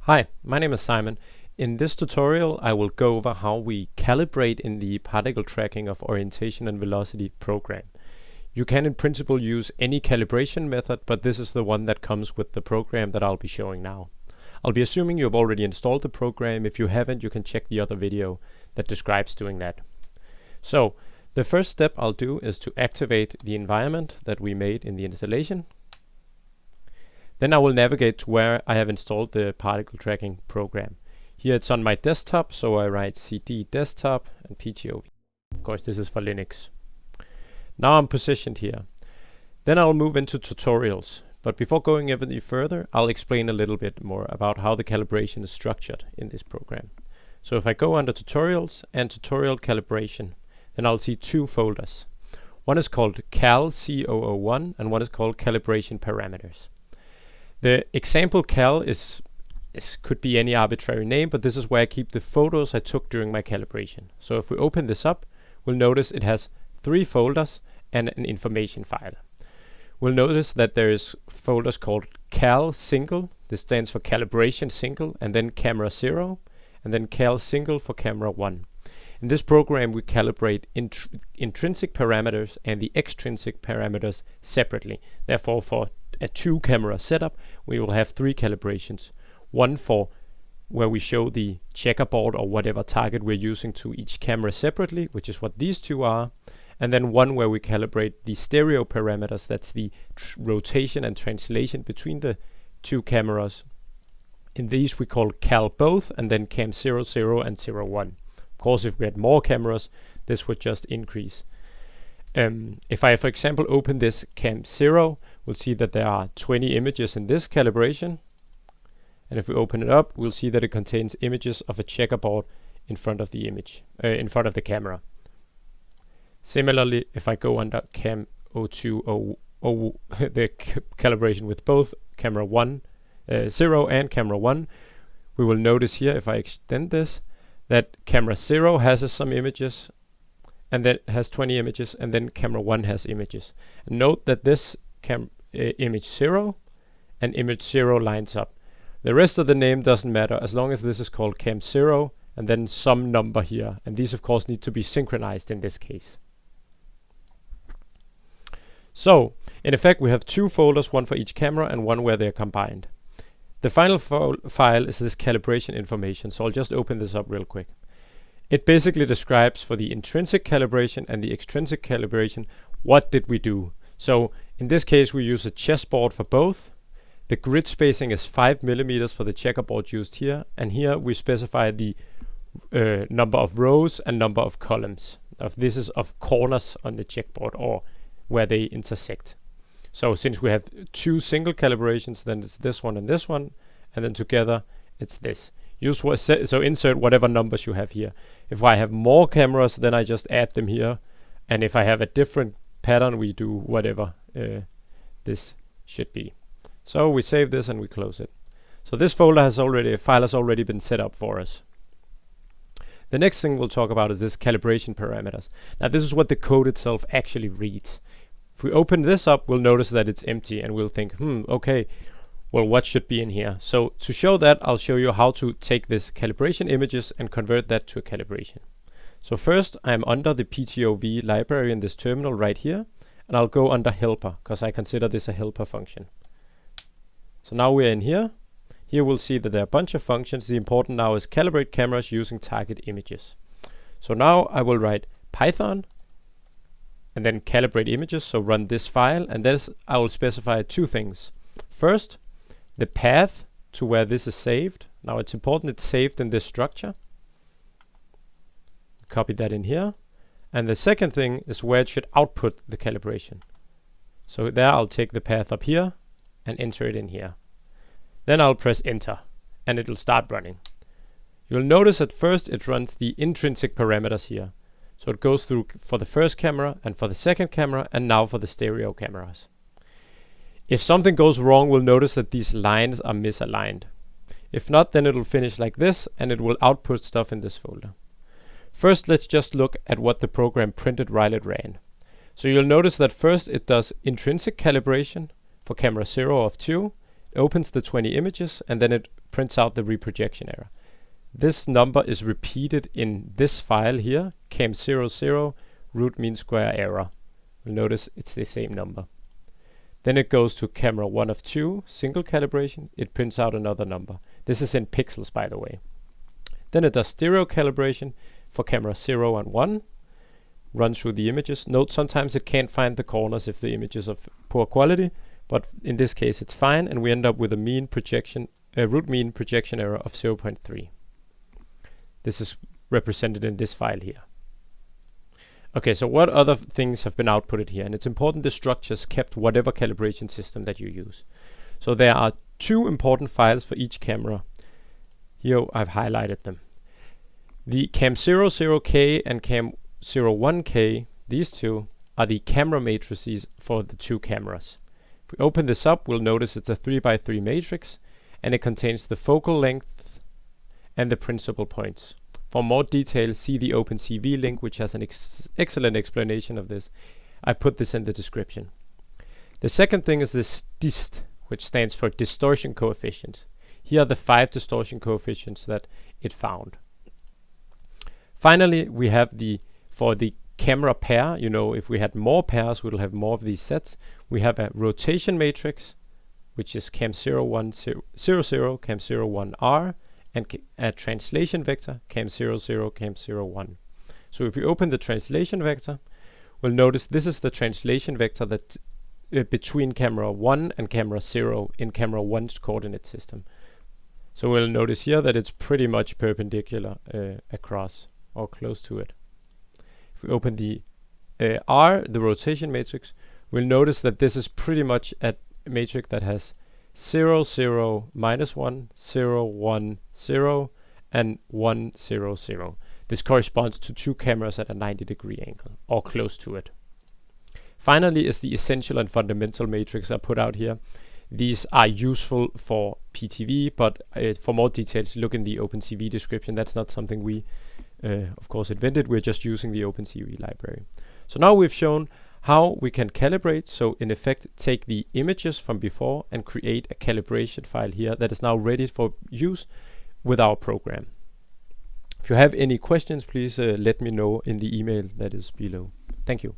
Hi, my name is Simon. In this tutorial I will go over how we calibrate in the particle tracking of orientation and velocity program. You can in principle use any calibration method, but this is the one that comes with the program that I'll be showing now. I'll be assuming you've already installed the program. If you haven't, you can check the other video that describes doing that. So the first step I'll do is to activate the environment that we made in the installation. Then I will navigate to where I have installed the particle tracking program. Here it's on my desktop, so I write cd desktop and PTOV. Of course, this is for Linux. Now I'm positioned here. Then I'll move into tutorials. But before going any further, I'll explain a little bit more about how the calibration is structured in this program. So if I go under tutorials and tutorial calibration, then I'll see two folders. One is called cal-C001 and one is called calibration parameters. The example cal could be any arbitrary name, but this is where I keep the photos I took during my calibration. So if we open this up, we'll notice it has 3 folders and an information file. We'll notice that there is folders called cal single, this stands for calibration single, and then camera 0, and then cal single for camera 1. In this program we calibrate intrinsic parameters and the extrinsic parameters separately. Therefore, for a 2-camera setup, we will have 3 calibrations. One for where we show the checkerboard or whatever target we're using to each camera separately, which is what these 2 are. And then one where we calibrate the stereo parameters, that's the rotation and translation between the 2 cameras. In these we call cal both, and then cam 00 and 01. Of course, if we had more cameras, this would just increase. If I, for example, open this cam 0, we'll see that there are 20 images in this calibration. And if we open it up, we'll see that it contains images of a checkerboard in front of the image, in front of the camera. Similarly, if I go under cam 0200, the calibration with both camera 0 and camera 1, we will notice here, if I extend this, that camera 0 has some images, and then has 20 images, and then camera 1 has images. And note that this image 0 and image 0 lines up. The rest of the name doesn't matter as long as this is called cam 0 and then some number here, and these of course need to be synchronized in this case. So in effect we have 2 folders, one for each camera and one where they're combined. The final file is this calibration information, so I'll just open this up real quick. It basically describes for the intrinsic calibration and the extrinsic calibration, what did we do. So in this case we use a chessboard for both. The grid spacing is 5 millimeters for the checkerboard used here, and here we specify the number of rows and number of columns. This is of corners on the checkerboard or where they intersect. So since we have 2 single calibrations, then it's this one, and then together it's this. So insert whatever numbers you have here. If I have more cameras, then I just add them here, and if I have a different pattern, we do whatever this should be. So we save this and we close it. So this file has already been set up for us. The next thing we'll talk about is this calibration parameters. Now this is what the code itself actually reads. If we open this up, we'll notice that it's empty, and we'll think, okay, well, what should be in here? So to show that, I'll show you how to take this calibration images and convert that to a calibration. So first, I'm under the PTOV library in this terminal right here, and I'll go under helper, because I consider this a helper function. So now we're in here. Here we'll see that there are a bunch of functions. The important now is calibrate cameras using target images. So now I will write Python and then calibrate images, so run this file, and this I will specify 2 things. First, the path to where this is saved. Now it's important it's saved in this structure. Copy that in here. And the second thing is where it should output the calibration. So there I'll take the path up here and enter it in here. Then I'll press enter and it will start running. You'll notice at first it runs the intrinsic parameters here. So it goes through for the first camera and for the second camera and now for the stereo cameras. If something goes wrong, we'll notice that these lines are misaligned. If not, then it'll finish like this and it will output stuff in this folder. First, let's just look at what the program printed while it ran. So you'll notice that first it does intrinsic calibration for camera 0 of 2. opens the 20 images, and then it prints out the reprojection error. This number is repeated in this file here, cam00 root mean square error. You'll notice it's the same number. Then it goes to camera 1 of 2, single calibration. It prints out another number. This is in pixels, by the way. Then it does stereo calibration for camera 0 and 1. Runs through the images. Note sometimes it can't find the corners if the image is of poor quality, but in this case it's fine, and we end up with a root mean projection error of 0.3. This is represented in this file here. Okay, so what other things have been outputted here? And it's important the structures kept whatever calibration system that you use. So there are 2 important files for each camera. Here I've highlighted them. The cam00K and cam01K, these 2, are the camera matrices for the 2 cameras. If we open this up, we'll notice it's a 3x3 matrix, and it contains the focal length and the principal points. For more details, see the OpenCV link, which has an excellent explanation of this. I put this in the description. The second thing is this dist, which stands for distortion coefficient. Here are the 5 distortion coefficients that it found. Finally, we have for the camera pair, if we had more pairs, we'll have more of these sets. We have a rotation matrix, which is cam0100, cam01R, and a translation vector, cam00, cam01. So if we open the translation vector, we'll notice this is the translation vector that between camera 1 and camera 0 in camera 1's coordinate system. So we'll notice here that it's pretty much perpendicular across, or close to it. If we open the R, the rotation matrix, we'll notice that this is pretty much a matrix that has 0, 0, -1, 0, 1, 0, and 1, 0, 0. This corresponds to 2 cameras at a 90-degree angle, or close to it. Finally is the essential and fundamental matrix I put out here. These are useful for PTV, but for more details, look in the OpenCV description. That's not something we, of course, invented. We're just using the OpenCV library. So now we've shown how we can calibrate. So in effect, take the images from before and create a calibration file here that is now ready for use with our program. If you have any questions, please let me know in the email that is below. Thank you.